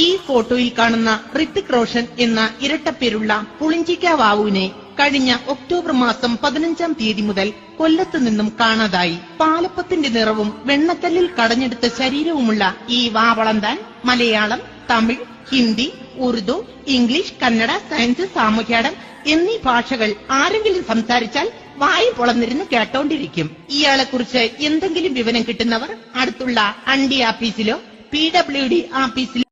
ഈ ഫോട്ടോയിൽ കാണുന്ന ഋത്തിക് റോഷൻ എന്ന ഇരട്ടപ്പേരുള്ള പുളിഞ്ചിക്ക വാവുവിനെ കഴിഞ്ഞ ഒക്ടോബർ മാസം 15-ാം തീയതി മുതൽ കൊല്ലത്ത് നിന്നും കാണാതായി. പാലപ്പത്തിന്റെ നിറവും വെണ്ണക്കല്ലിൽ കടഞ്ഞെടുത്ത ശരീരവുമുള്ള ഈ വാവളന്താൻ മലയാളം, തമിഴ്, ഹിന്ദി, ഉറുദു, ഇംഗ്ലീഷ്, കന്നഡ, സയൻസ്, സാമൂഹ്യാടം എന്നീ ഭാഷകൾ ആരെങ്കിലും സംസാരിച്ചാൽ വായി പൊളന്നിരുന്ന് കേട്ടോണ്ടിരിക്കും. ഇയാളെക്കുറിച്ച് എന്തെങ്കിലും വിവരം കിട്ടുന്നവർ അടുത്തുള്ള അണ്ടി ആഫീസിലോ PWD ആഫീസിലോ